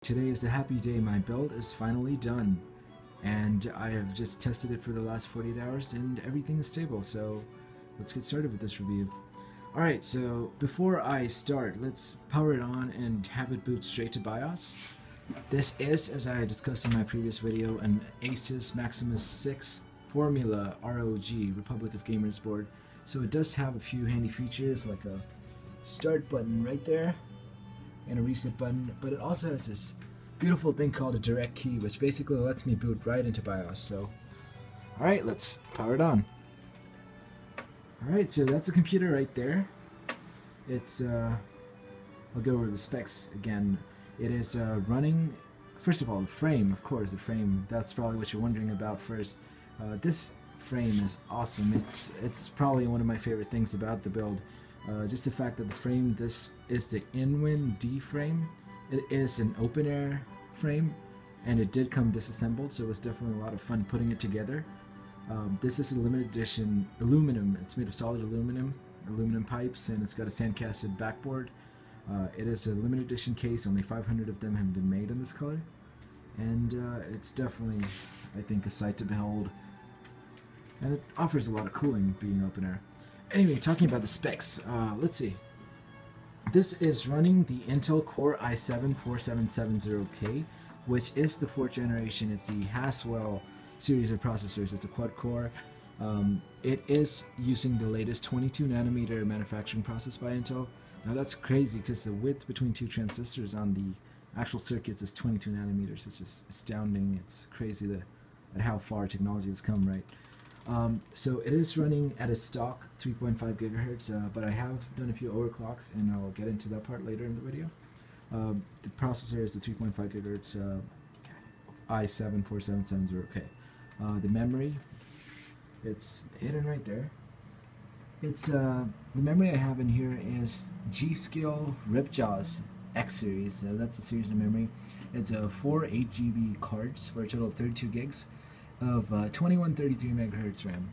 today is a happy day. My build is finally done, and I have just tested it for the last 48 hours, and everything is stable. So let's get started with this review. Alright, so before I start, let's power it on and have it boot straight to BIOS. This is, as I discussed in my previous video, an ASUS Maximus 6 Formula ROG Republic of Gamers board. So it does have a few handy features like a start button right there and a reset button, but it also has this beautiful thing called a direct key, which basically lets me boot right into BIOS. So alright, let's power it on. Alright, so that's a computer right there. It's I'll go over the specs again. It is running, first of all, the frame, of course, the frame, that's probably what you're wondering about first. This frame is awesome. It's probably one of my favorite things about the build. Just the fact that the frame, this is the Inwin D frame. It is an open air frame, and it did come disassembled, so it was definitely a lot of fun putting it together. This is a limited edition aluminum. It's made of solid aluminum pipes, and it's got a sandcasted backboard. It is a limited edition case. Only 500 of them have been made in this color, and it's definitely, I think, a sight to behold. And it offers a lot of cooling being open air. Anyway, talking about the specs, let's see. This is running the Intel Core i7-4770K, which is the 4th generation. It's the Haswell series of processors. It's a quad core. It is using the latest 22 nanometer manufacturing process by Intel. Now that's crazy because the width between two transistors on the actual circuits is 22 nanometers, which is astounding. It's crazy at how far technology has come, right? So it is running at a stock 3.5 gigahertz, but I have done a few overclocks, and I'll get into that part later in the video. The processor is the 3.5 gigahertz i7-4770K. The memory, it's hidden right there. It's the memory I have in here is G.Skill Ripjaws X series. So that's a series of memory. It's 4 8GB cards for a total of 32 gigs of 2133 megahertz RAM.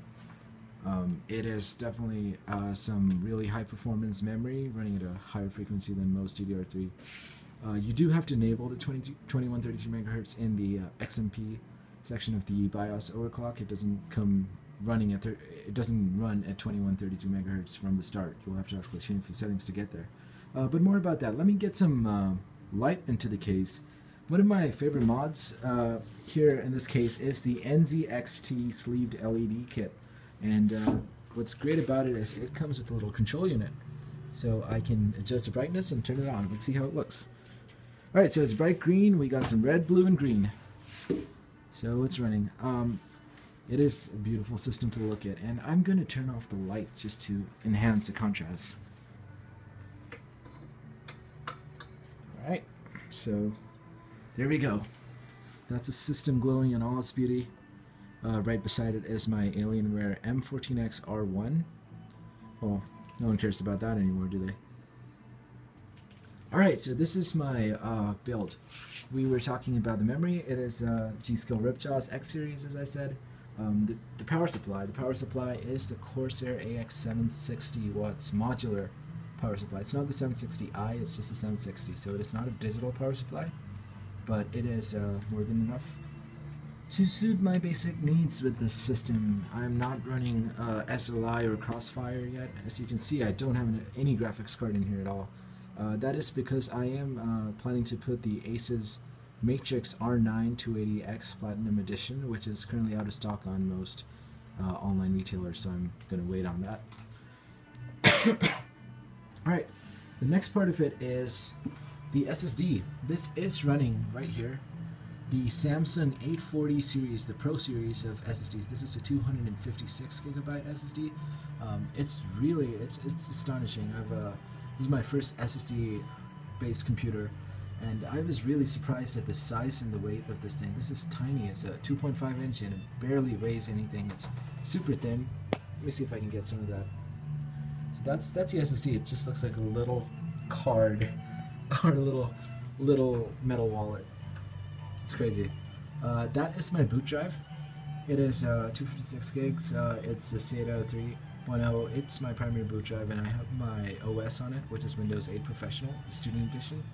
It is definitely some really high performance memory running at a higher frequency than most DDR3. You do have to enable the 2133 megahertz in the XMP section of the BIOS overclock. It doesn't come running at it doesn't run at 2133 megahertz from the start. You'll have to actually change a few settings to get there. But more about that. Let me get some light into the case. One of my favorite mods here in this case is the NZXT sleeved LED kit, and what's great about it is it comes with a little control unit, so I can adjust the brightness and turn it on. Let's see how it looks. Alright, so it's bright green. We got some red, blue, and green. So it's running. It is a beautiful system to look at, and I'm going to turn off the light just to enhance the contrast. Alright, so there we go. That's a system glowing in all its beauty. Right beside it is my Alienware M14X R1. Well, no one cares about that anymore, do they? Alright, so this is my build. We were talking about the memory. It is G.Skill Ripjaws X series, as I said. The power supply. The power supply is the Corsair AX 760 watts modular power supply. It's not the 760i, it's just the 760. So it is not a digital power supply, but it is more than enough to suit my basic needs with this system. I'm not running SLI or CrossFire yet. As you can see, I don't have any graphics card in here at all. That is because I am planning to put the ASUS Matrix R9 280X Platinum Edition, which is currently out of stock on most online retailers, so I'm going to wait on that. Alright, the next part of it is the SSD. This is running right here the Samsung 840 series, the Pro series of SSDs. This is a 256 gigabyte SSD. It's astonishing. This is my first SSD based computer, and I was really surprised at the size and the weight of this thing. This is tiny. It's a 2.5 inch and it barely weighs anything. It's super thin. Let me see if I can get some of that. So that's the SSD. It just looks like a little card or a little metal wallet. It's crazy. That is my boot drive. It is 256 gigs. It's a SATA 3.0. It's my primary boot drive, and I have my OS on it, which is Windows 8 Professional, the Student Edition.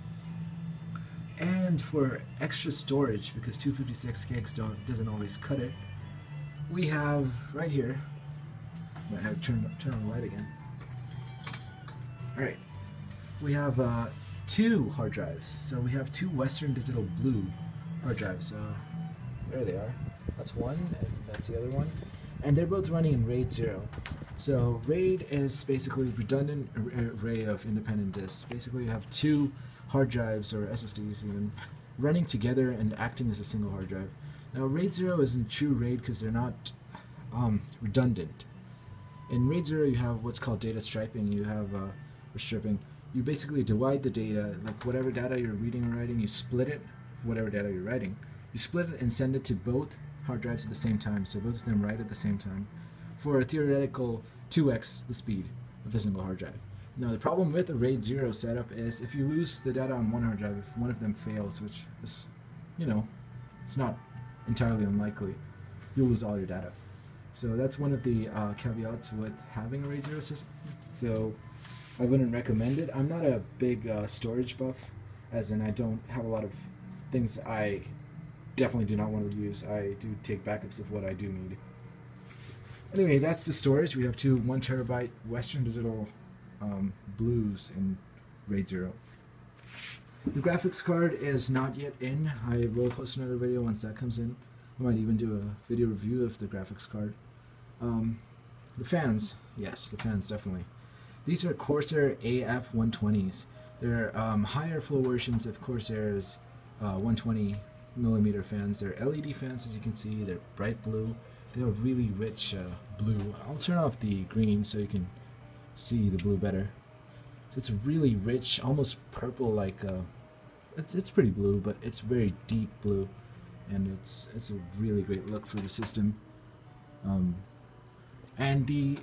And for extra storage, because 256 gigs doesn't always cut it, we have right here. Might have to turn on the light again. All right, we have 2 hard drives. So we have 2 Western Digital Blue hard drives. There they are. That's one, and that's the other one. And they're both running in RAID 0. So RAID is basically redundant array of independent disks. Basically, you have 2 hard drives, or SSDs even, running together and acting as a single hard drive. Now RAID 0 isn't true RAID because they're not redundant. In RAID 0 you have what's called data striping. You have or stripping. You basically divide the data, like whatever data you're reading or writing, you split it, whatever data you're writing. You split it and send it to both hard drives at the same time, so both of them write at the same time, for a theoretical 2x the speed of a single hard drive. Now the problem with a RAID 0 setup is if you lose the data on one hard drive, if one of them fails, which is, you know, it's not entirely unlikely, you'll lose all your data. So that's one of the caveats with having a RAID 0 system. So I wouldn't recommend it. I'm not a big storage buff, as in I don't have a lot of things I definitely do not want to use. I do take backups of what I do need. Anyway, that's the storage. We have 2 1 terabyte Western Digital Blues in RAID 0. The graphics card is not yet in. I will post another video once that comes in. I might even do a video review of the graphics card. The fans, yes, the fans definitely. These are Corsair AF120s. They're higher flow versions of Corsair's 120mm fans. They're LED fans, as you can see. They're bright blue. They have really rich blue. I'll turn off the green so you can see the blue better. So it's really rich, almost purple, like it's pretty blue, but it's very deep blue, and it's a really great look for the system. And the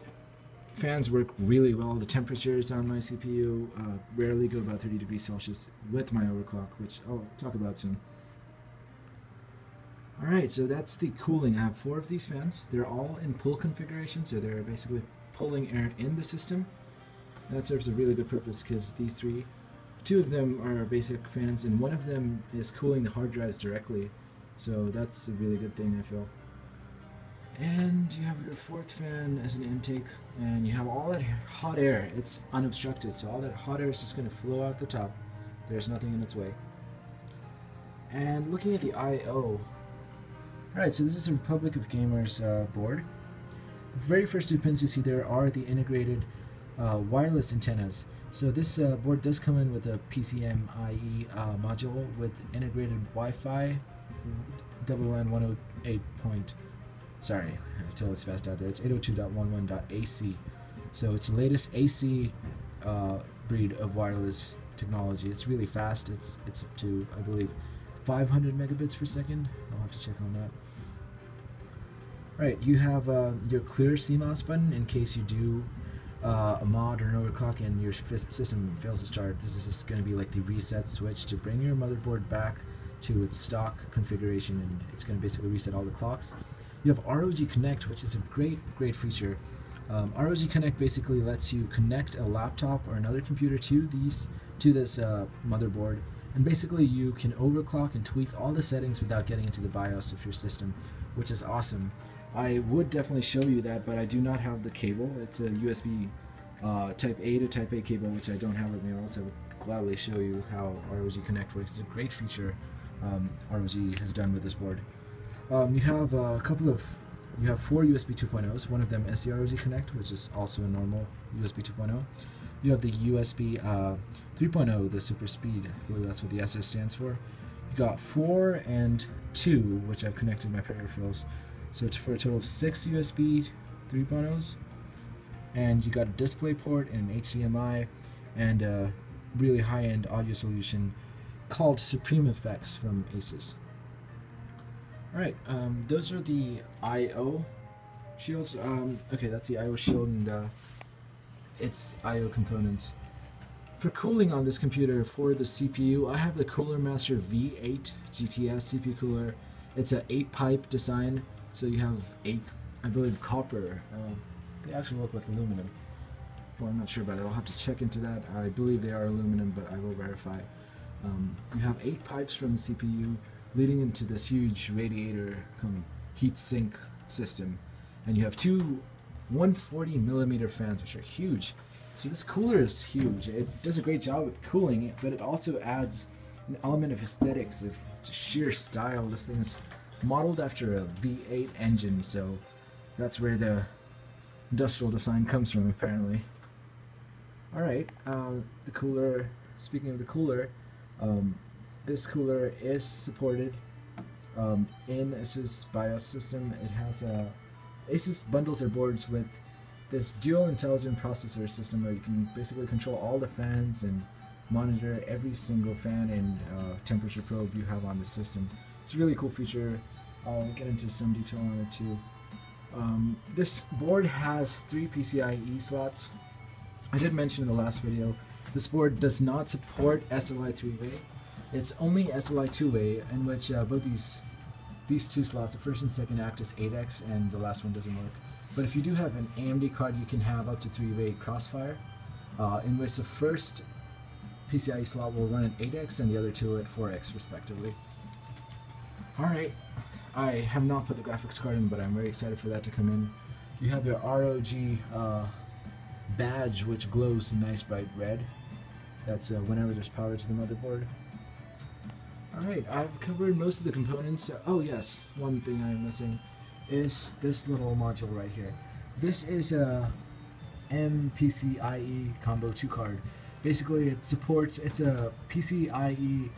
fans work really well. The temperatures on my CPU rarely go about 30 degrees Celsius with my overclock, which I'll talk about soon. Alright, so that's the cooling. I have 4 of these fans. They're all in pull configuration, so they're basically pulling air in the system. And that serves a really good purpose because these 2 of them are basic fans, and one of them is cooling the hard drives directly. So that's a really good thing, I feel. And you have your 4th fan as an intake, and you have all that hot air. It's unobstructed, so all that hot air is just going to flow out the top. There's nothing in its way. And looking at the I/O, alright, so this is a Republic of Gamers board. The very first 2 pins you see there are the integrated wireless antennas. So this board does come in with a PCMIe module with integrated Wi-Fi, LLAN 108. Sorry, I totally spaced out there. It's 802.11.AC. So it's the latest AC breed of wireless technology. It's really fast. It's up to, I believe, 500 megabits per second. I'll have to check on that. Right, you have your clear CMOS button in case you do a mod or an overclock and your system fails to start. This is just going to be like the reset switch to bring your motherboard back to its stock configuration, and it's going to basically reset all the clocks. You have ROG Connect, which is a great feature. ROG Connect basically lets you connect a laptop or another computer to this motherboard, and basically you can overclock and tweak all the settings without getting into the BIOS of your system, which is awesome. I would definitely show you that, but I do not have the cable. It's a USB Type A to Type A cable, which I don't have with me, or else I would gladly show you how ROG Connect works. It's a great feature ROG has done with this board. You have you have 4 USB 2.0s. One of them is the ROG Connect, which is also a normal USB 2.0. You have the USB 3.0, the super speed. I believe that's what the SS stands for. You got 4 and 2, which I've connected my peripherals. So it's for a total of 6 USB 3.0s. And you got a display port and an HDMI and a really high-end audio solution called Supreme Effects from ASUS. Alright, those are the I/O shields. Okay, that's the I/O shield and its I/O components. For cooling on this computer, for the CPU, I have the Cooler Master V8 GTS CPU cooler. It's an 8-pipe design, so you have 8, I believe, copper. They actually look like aluminum. Well, I'm not sure about it. I'll have to check into that. I believe they are aluminum, but I will verify. You have 8 pipes from the CPU leading into this huge radiator heat sink system, and you have two 140 millimeter fans, which are huge. So this cooler is huge. It does a great job at cooling it, but it also adds an element of aesthetics, of sheer style. This thing is modeled after a V8 engine, so that's where the industrial design comes from, apparently. Alright, the cooler, speaking of the cooler, this cooler is supported in ASUS BIOS system. It has ASUS bundles their boards with this dual intelligent processor system where you can basically control all the fans and monitor every single fan and temperature probe you have on the system. It's a really cool feature. I'll get into some detail on it too. This board has 3 PCIe slots. I did mention in the last video, this board does not support SLI 3-way. It's only SLI 2-way, in which both these 2 slots, the first and second, act as 8X, and the last one doesn't work. But if you do have an AMD card, you can have up to 3-way CrossFire, in which the first PCIe slot will run at 8X and the other 2 at 4X respectively. Alright, I have not put the graphics card in, but I'm very excited for that to come in. You have your ROG badge, which glows a nice bright red. That's whenever there's power to the motherboard. Alright, I've covered most of the components. Oh yes, one thing I'm missing is this little module right here. This is a MPCIe Combo 2 card. Basically, it's a PCIe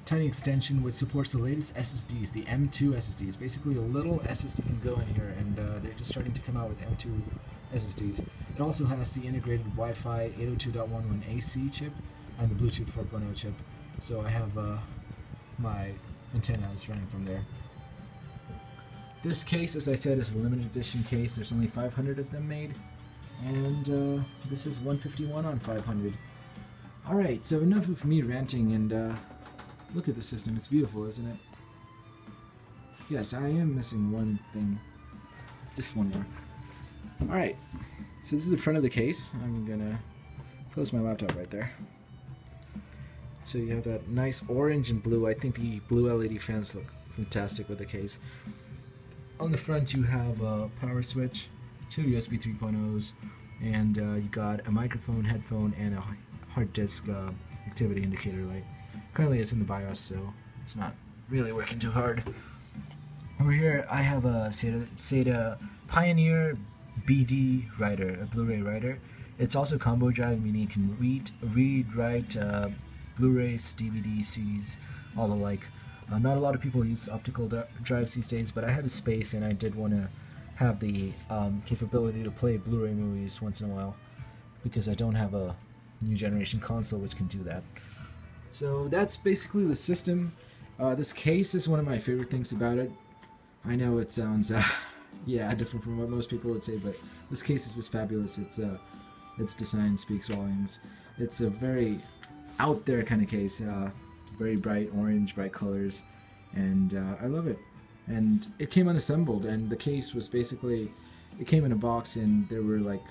tiny extension which supports the latest SSDs, the M2 SSDs. Basically, a little SSD can go in here, and they're just starting to come out with M2 SSDs. It also has the integrated Wi-Fi 802.11 AC chip and the Bluetooth 4.0 chip. So I have my antennas running from there. This case, as I said, is a limited edition case. There's only 500 of them made, and this is 151 on 500. Alright, so enough of me ranting, and look at the system. It's beautiful, isn't it? Yes, I am missing one thing. Just one more. Alright, so this is the front of the case. I'm gonna close my laptop right there. So you have that nice orange and blue. I think the blue LED fans look fantastic with the case. On the front you have a power switch, 2 USB 3.0s, and you got a microphone, headphone, and a hard disk activity indicator light. Currently it's in the BIOS, so it's not really working too hard. Over here I have a SATA Pioneer BD writer, a Blu-ray writer. It's also combo drive, meaning you can read, write Blu-rays, DVDs, CDs, all the like. Not a lot of people use optical drives these days, but I had the space and I did want to have the capability to play Blu-ray movies once in a while, because I don't have a new generation console which can do that. So that's basically the system. This case is one of my favorite things about it. I know it sounds yeah, different from what most people would say, but this case is just fabulous. Its design speaks volumes. It's a very out there kind of case, very bright orange, bright colors, and I love it. And it came unassembled, and the case was basically, it came in a box, and there were like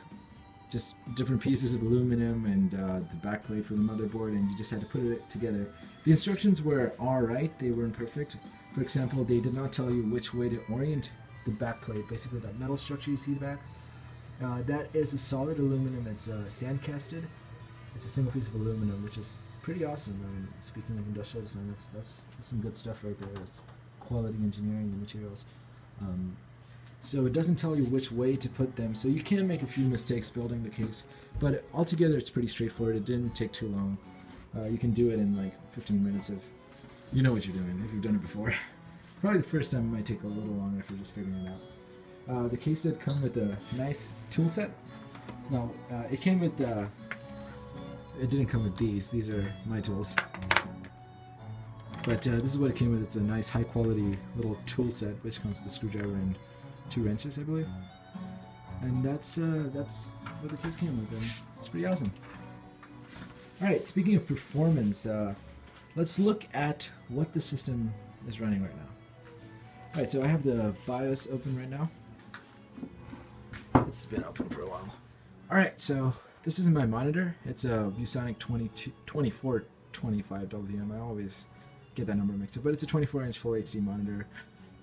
just different pieces of aluminum and the backplate for the motherboard, and you just had to put it together. The instructions were alright, they weren't perfect. For example, they did not tell you which way to orient the backplate, basically that metal structure you see in the back. That is a solid aluminum. It's sand-casted. It's a single piece of aluminum, which is pretty awesome. I mean, speaking of industrial design, that's some good stuff right there. That's quality engineering, the materials. So it doesn't tell you which way to put them, so you can make a few mistakes building the case, but altogether it's pretty straightforward. It didn't take too long. You can do it in like 15 minutes if you know what you're doing, if you've done it before. Probably the first time it might take a little longer if you're just figuring it out. The case did come with a nice tool set. No, it came with it didn't come with these. These are my tools. But this is what it came with. It's a nice high quality little tool set, which comes with a screwdriver and 2 wrenches, I believe. And that's what the case came with, and it's pretty awesome. Alright, speaking of performance, let's look at what the system is running right now. Alright, so I have the BIOS open right now. It's been open for a while. Alright, so this is my monitor. It's a ViewSonic 2420 25 WM. I always get that number mixed up, but it's a 24-inch Full HD monitor.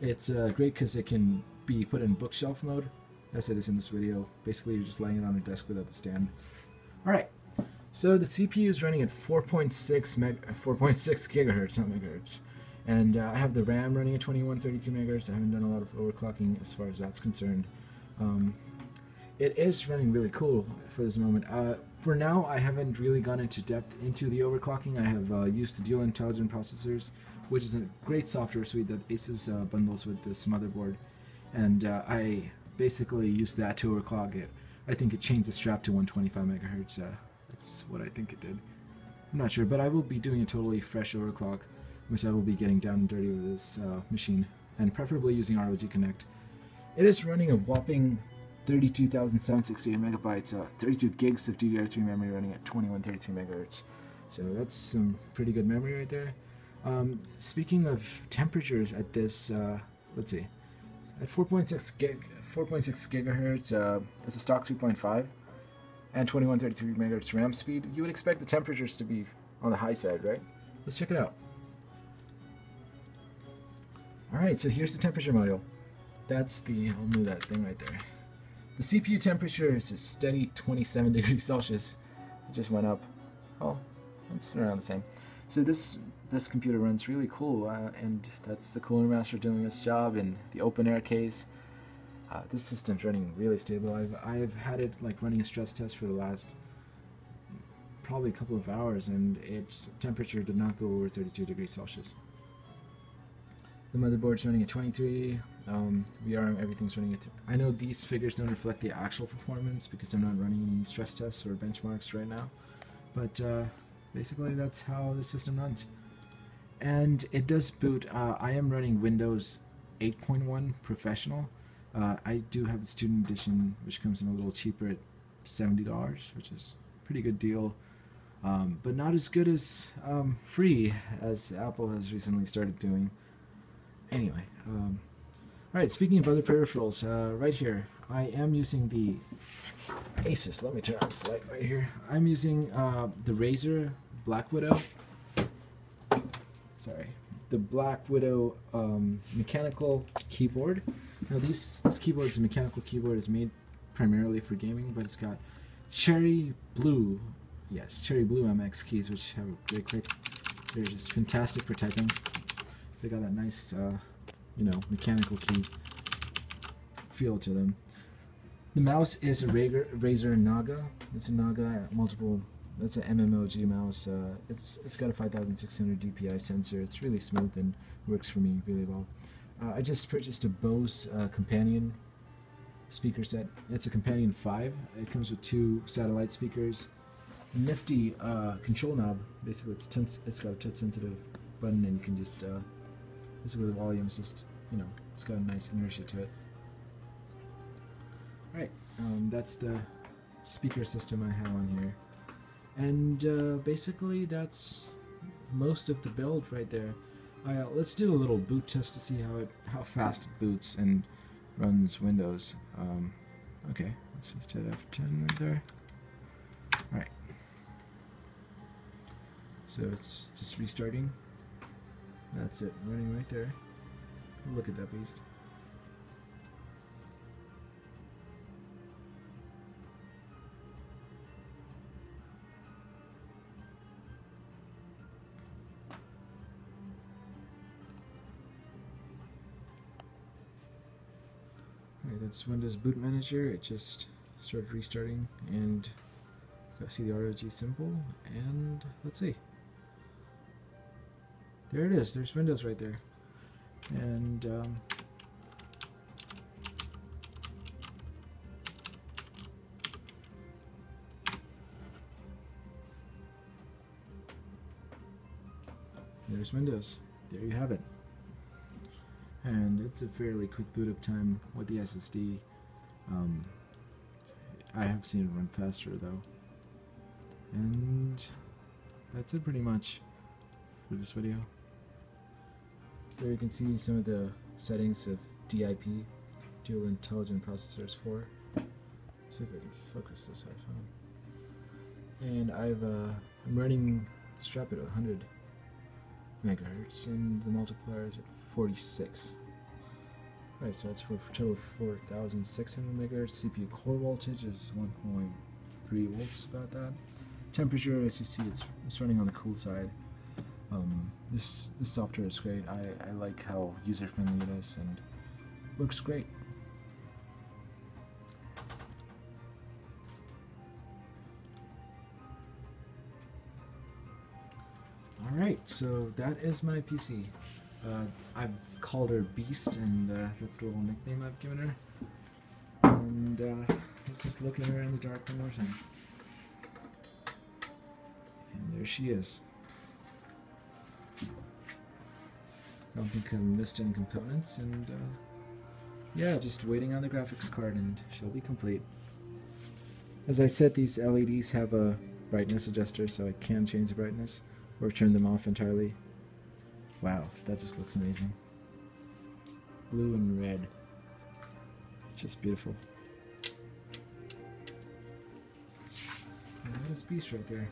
It's great because it can be put in bookshelf mode, as it is in this video. Basically, you're just laying it on a desk without the stand. Alright, so the CPU is running at 4.6 gigahertz, not megahertz. And I have the RAM running at 2133 megahertz. I haven't done a lot of overclocking as far as that's concerned. It is running really cool for this moment. For now, I haven't really gone into depth into the overclocking. I have used the dual intelligent processors, which is a great software suite that ASUS bundles with this motherboard. And I basically used that to overclock it. I think it changed the strap to 125 megahertz. That's what I think it did. I'm not sure, but I will be doing a totally fresh overclock, which I will be getting down and dirty with this machine, and preferably using ROG Connect. It is running a whopping 32,768 megabytes, 32 gigs of DDR3 memory running at 2133 megahertz. So that's some pretty good memory right there. Speaking of temperatures at this, let's see, at 4.6 gigahertz, it's a stock 3.5 and 2133 megahertz RAM speed. You would expect the temperatures to be on the high side, right? Let's check it out. Alright, so here's the temperature module. That's the, I'll move that thing right there. The CPU temperature is a steady 27 degrees Celsius. It just went up. Oh, it's around the same. So this computer runs really cool, and that's the Cooler Master doing its job in the open air case. This system's running really stable. I've had it like running a stress test for the last probably a couple of hours, and its temperature did not go over 32 degrees Celsius. The motherboard's running at 23. VRM, everything's running at. I know these figures don't reflect the actual performance because I'm not running any stress tests or benchmarks right now, but basically that's how the system runs. And it does boot. I am running Windows 8.1 Professional. I do have the Student Edition, which comes in a little cheaper at $70, which is a pretty good deal, but not as good as free, as Apple has recently started doing. Anyway, alright, speaking of other peripherals, right here, I am using the ASUS, let me turn on this light right here. I'm using the Razer Black Widow, the Black Widow mechanical keyboard. Now this keyboard is a mechanical keyboard. It's made primarily for gaming, but it's got cherry blue MX keys, which have a great click. They're just fantastic for typing. So they got that nice, mechanical key feel to them. The mouse is a Razer Naga. It's a Naga multiple. That's an MMOG mouse. It's got a 5600 DPI sensor. It's really smooth and works for me really well. I just purchased a Bose Companion speaker set. It's a Companion 5. It comes with 2 satellite speakers. A nifty control knob. Basically, it's got a touch sensitive button, and you can just basically the volume is just it's got a nice inertia to it. Alright, that's the speaker system I have on here. And basically that's most of the build right there. Let's do a little boot test to see how fast it boots and runs Windows. Okay, let's just hit F10 right there. Alright. So it's just restarting. That's it, running right there. Look at that beast. That's Windows Boot Manager. It just started restarting, and you see the ROG symbol, and let's see. There it is. There's Windows right there, and there's Windows. There you have it. And it's a fairly quick boot up time with the SSD. I have seen it run faster though. And that's it pretty much for this video. There you can see some of the settings of DIP, Dual Intelligent Processors 4. Let's see if I can focus this iPhone. And I'm running strap it at 100 megahertz, and the multiplier is at 46. Right, so that's for a total of 4,600 megahertz. CPU core voltage is 1.3 volts, about that. Temperature, as you see, it's running on the cool side. This software is great. I like how user-friendly it is, and works great. Alright, so that is my PC. I've called her Beast, and that's the little nickname I've given her. And let's just look at her in the dark one more time. And there she is. I don't think I missed any components, and yeah, just waiting on the graphics card, and she'll be complete. As I said, these LEDs have a brightness adjuster, so I can change the brightness or turn them off entirely. Wow, that just looks amazing. Blue and red. It's just beautiful. And that is Beast right there.